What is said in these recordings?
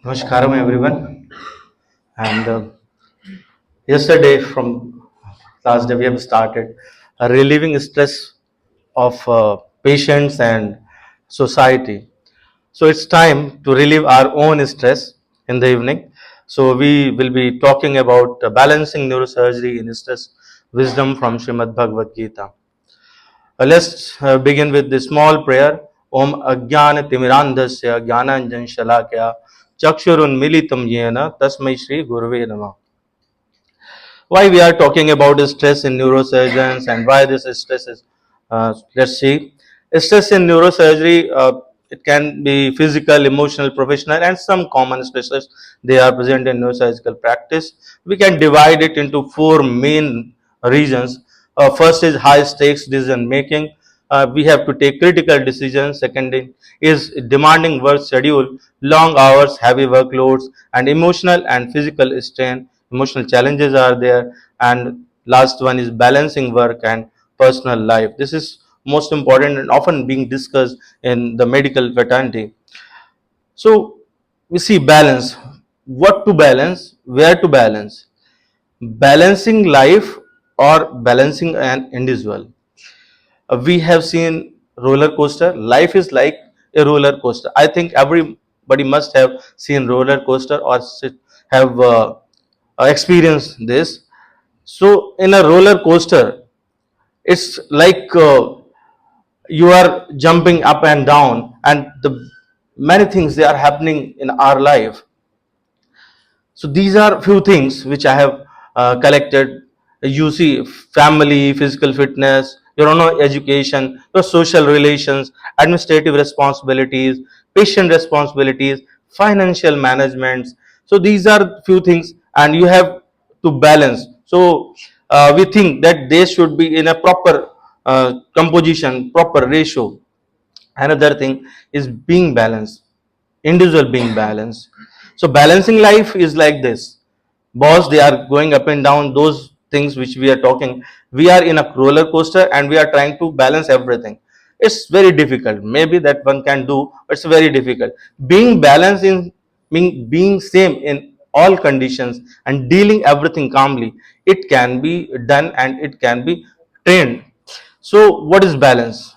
Namaskaram everyone. And yesterday from last day we have started relieving stress of patients and society. So it's time to relieve our own stress in the evening. So we will be talking about balancing neurosurgery in stress wisdom from Srimad Bhagavad Gita. Let's begin with the small prayer. Om Ajnana Timirandhasya Jnananjan Shalakya Chakshurun Militam Yena Tasmai Shri Gurave Namah. Why we are talking about stress in neurosurgeons and why this stress is, let's see. Stress in neurosurgery, it can be physical, emotional, professional, and some common stresses. They are present in neurosurgical practice. We can divide it into four main regions. First is high stakes decision making. We have to take critical decisions. Second is demanding work schedule, long hours, heavy workloads, and emotional and physical strain. Emotional challenges are there. And last one is balancing work and personal life. This is most important and often being discussed in the medical fraternity. So we see balance. What to balance, where to balance, balancing life or balancing an individual. We have seen roller coaster. Life is like a roller coaster. I think everybody must have seen roller coaster or have experienced this. So in a roller coaster, it's like you are jumping up and down, and the many things they are happening in our life. So these are few things which I have collected. You see, family, physical fitness, your own education, your social relations, administrative responsibilities, patient responsibilities, financial management. So these are few things, and you have to balance. So we think that they should be in a proper composition, proper ratio. Another thing is being balanced, individual being balanced. So balancing life is like this. Boss, they are going up and down, those things which we are talking. We are in a roller coaster and we are trying to balance everything. It's very difficult. Maybe that one can do, but it's very difficult. Being balanced in being same in all conditions and dealing everything calmly, it can be done and it can be trained. So what is balance?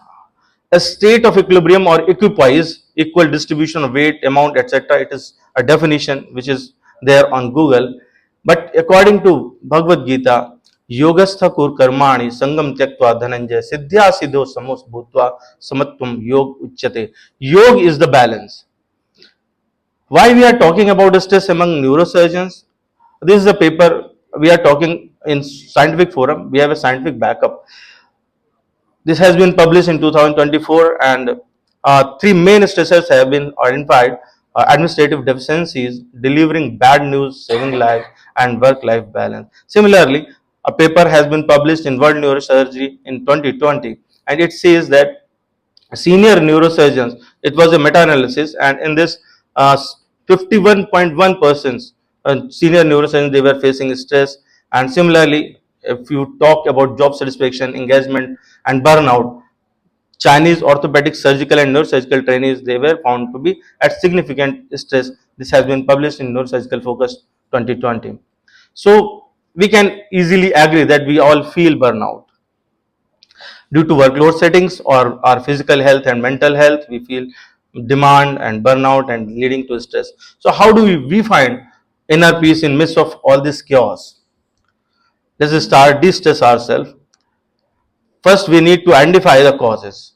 A state of equilibrium or equipoise, equal distribution of weight, amount, etc. It is a definition which is there on Google. But according to Bhagavad Gita, Yogastha kur karmani sangam tyaktva dhananjaya siddhya siddho samos bhutva samatvam yog uchyate. Yog is the balance. Why we are talking about stress among neurosurgeons? This is a paper we are talking in scientific forum. We have a scientific backup. This has been published in 2024, and three main stressors have been identified: administrative deficiencies, delivering bad news, saving lives, and work-life balance. Similarly, a paper has been published in World Neurosurgery in 2020, and it says that senior neurosurgeons, it was a meta-analysis, and in this 51.1% senior neurosurgeons, they were facing stress. And similarly, if you talk about job satisfaction, engagement, and burnout, Chinese orthopedic surgical and neurosurgical trainees, they were found to be at significant stress. This has been published in Neurosurgical Focus 2020. So we can easily agree that we all feel burnout due to workload settings or our physical health and mental health. We feel demand and burnout and leading to stress. So how do we find inner peace in midst of all this chaos? Let's start de-stress ourselves. First, we need to identify the causes: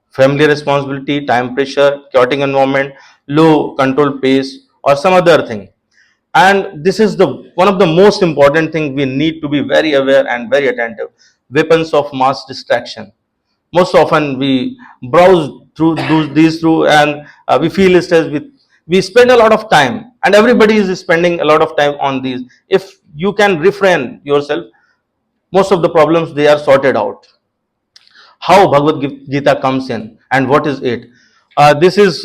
family responsibility, time pressure, chaotic environment, low control pace, or some other thing. And this is the one of the most important thing we need to be very aware and very attentive: weapons of mass distraction. Most often we browse through these through, and we feel stressed with, we spend a lot of time, and everybody is spending a lot of time on these. If you can refrain yourself, most of the problems they are sorted out. How Bhagavad Gita comes in and what is it? This is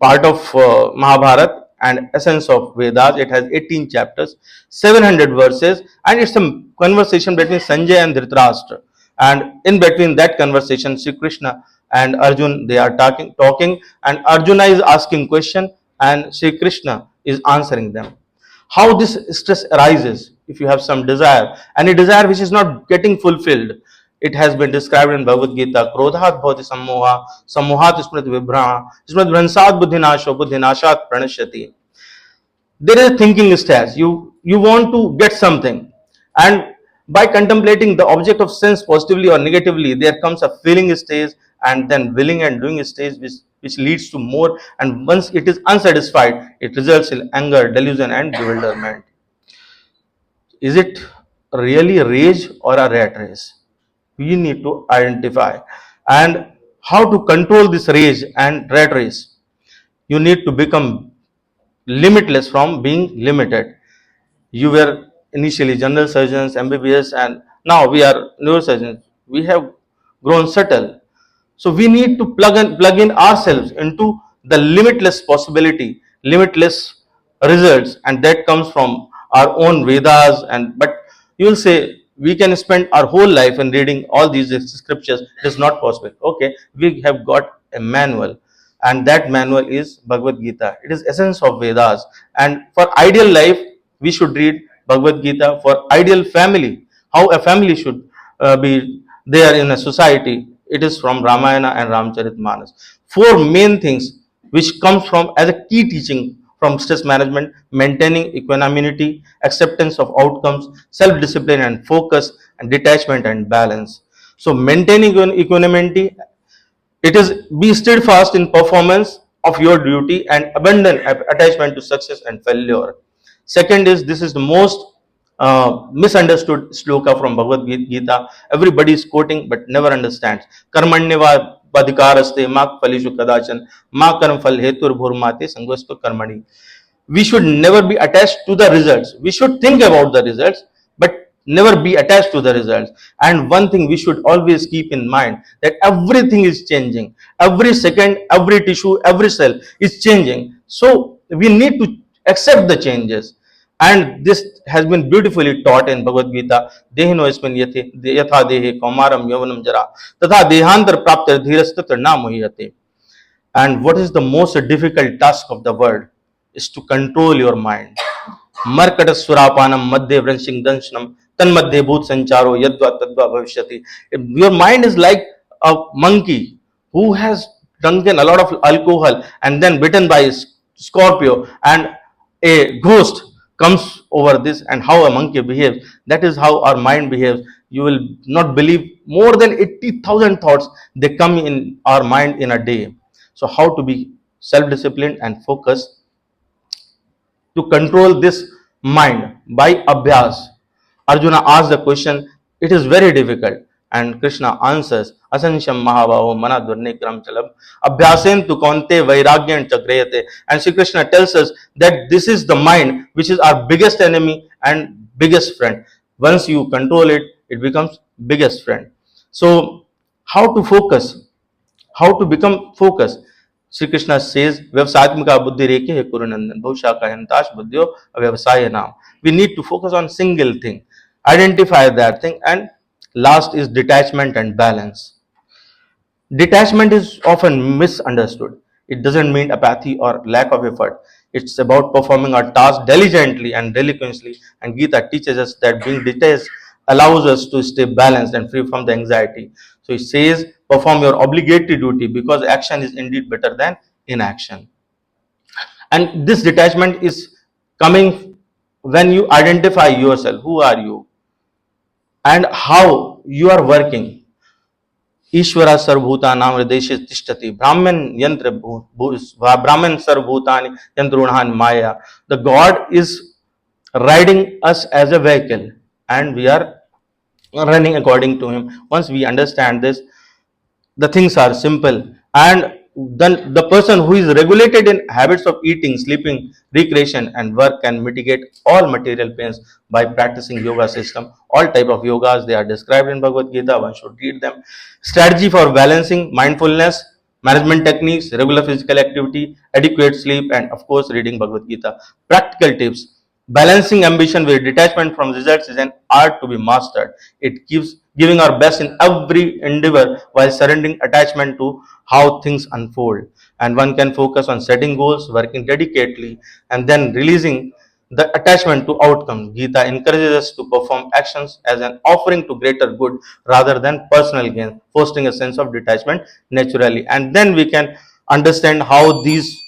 part of Mahabharata and essence of Vedas. It has 18 chapters, 700 verses, and it's a conversation between Sanjay and Dhritarashtra. And in between that conversation, Sri Krishna and Arjun, they are talking, and Arjuna is asking question, and Sri Krishna is answering them. How this stress arises? If you have some desire, any desire which is not getting fulfilled, it has been described in Bhagavad Gita. Krodhat bhavati sammoha, sammohat smrit vibhrama, smrit vransad buddhinasho, buddhinashat pranashyati. There is a thinking stage. You want to get something, and by contemplating the object of sense positively or negatively, there comes a feeling stage, and then willing and doing stage, which leads to more. And once it is unsatisfied, it results in anger, delusion, and bewilderment. Is it really a rage or a rat race? We need to identify. And how to control this rage and rat race? You need to become limitless from being limited. You were initially general surgeons, MBBS, and now we are neurosurgeons. We have grown subtle. So we need to plug in ourselves into the limitless possibility, limitless results, and that comes from our own Vedas. And but you will say we can spend our whole life in reading all these scriptures. It is not possible. Okay, we have got a manual, and that manual is Bhagavad Gita. It is essence of Vedas, and for ideal life we should read Bhagavad Gita. For ideal family, how a family should be there in a society, it is from Ramayana and Ramcharitmanas. Four main things which comes from as a key teaching from stress management: maintaining equanimity, acceptance of outcomes, self-discipline and focus, and detachment and balance. So maintaining equanimity, it is be steadfast in performance of your duty and abandon attachment to success and failure. Second is, this is the most misunderstood sloka from Bhagavad Gita. Everybody is quoting but never understands. Karmanyeva padikaraste mak phalishu kadachan ma karm phal hetur bhurmate sangvastu karmani. We should never be attached to the results. We should think about the results, but never be attached to the results. And one thing we should always keep in mind, that everything is changing. Every second, every tissue, every cell is changing. So we need to accept the changes. And this has been beautifully taught in Bhagavad Gita. Dehino ismin yatha dehe kaumaram yavanam jara tatha dehantar praptar dhirastatra na mohiyate. And what is the most difficult task of the world is to control your mind. Markata surapanam madhye vranshing danshanam tan madhye bhut sancharo yadva tadva bhavishyati. Your mind is like a monkey who has drunken a lot of alcohol and then bitten by a scorpio, and a ghost comes over this, and how a monkey behaves, that is how our mind behaves. You will not believe, more than 80,000 thoughts they come in our mind in a day. So how to be self-disciplined and focused to control this mind by abhyas? Arjuna asks the question. It is very difficult, and Krishna answers, Asansham Mahavaho Manadvarnekram Chalam Abhyasen tu Konte Vairagyan Chakrayate. And Sri Krishna tells us that this is the mind which is our biggest enemy and biggest friend. Once you control it, it becomes biggest friend. So how to focus? How to become focused? Sri Krishna says, Vyavasatmika buddhi rekhe he kurunandan bhavshaka yantash buddhyo avyavasaya nam. We need to focus on single thing, identify that thing, and last is detachment and balance. Detachment is often misunderstood. It doesn't mean apathy or lack of effort. It's about performing our task diligently and diligently. And Gita teaches us that being detached allows us to stay balanced and free from the anxiety. So it says, perform your obligatory duty, because action is indeed better than inaction. And this detachment is coming when you identify yourself. Who are you? And how you are working. Ishvara sarvbhutanam hrideshe tishtati. Brahman sarvbhutani yantrunahan maya. The God is riding us as a vehicle, and we are running according to him. Once we understand this, the things are simple. And then the person who is regulated in habits of eating, sleeping, recreation and work can mitigate all material pains by practicing yoga system. All type of yogas, they are described in Bhagavad Gita. One should read them. Strategy for balancing mindfulness, management techniques, regular physical activity, adequate sleep, and of course reading Bhagavad Gita. Practical tips: Balancing ambition with detachment from results is an art to be mastered. It gives giving our best in every endeavor while surrendering attachment to how things unfold. And one can focus on setting goals, working dedicatedly, and then releasing the attachment to outcome. Gita encourages us to perform actions as an offering to greater good rather than personal gain, fostering a sense of detachment naturally. And then we can understand how these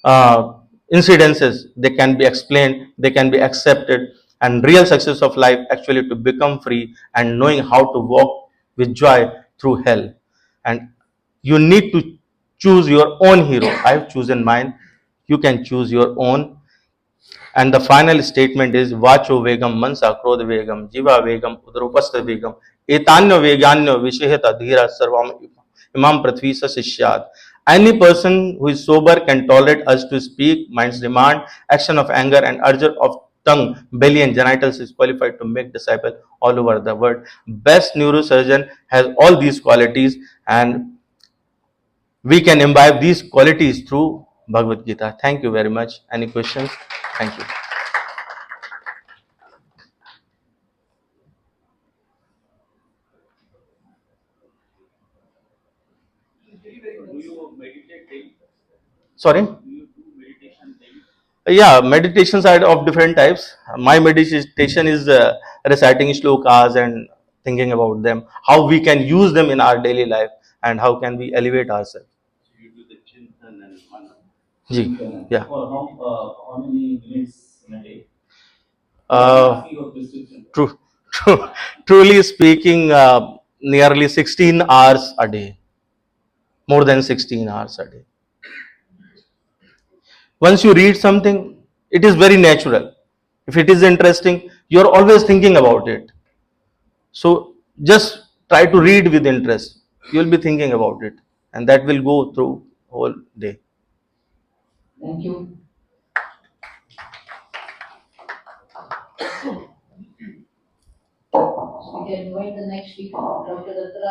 uh, incidences they can be explained, they can be accepted, and real success of life actually to become free and knowing how to walk with joy through hell. And you need to choose your own hero. I have chosen mine. You can choose your own. And the final statement is Vacho Vegam, Mansa Krodh Vegam, Jiva Vegam, Udrupasta Vegam, Etanyo Veganyo Vishehata Dhira Sarvam Imam Prithvi Sishyad. Any person who is sober can tolerate us to speak, mind's demand, action of anger, and urge of tongue, belly, and genitals is qualified to make disciple all over the world. Best neurosurgeon has all these qualities, and we can imbibe these qualities through Bhagavad Gita. Thank you very much. Any questions? Thank you. Sorry? Yeah, meditations are of different types. My meditation is reciting shlokas and thinking about them, how we can use them in our daily life, and how can we elevate ourselves. Ji, yeah. Uh, true, truly speaking, nearly 16 hours a day, more than 16 hours a day. Once you read something, it is very natural. If it is interesting, you're always thinking about it. So just try to read with interest. You'll be thinking about it, and that will go through whole day. Thank you. We can invite the next speaker, Dr. Dr.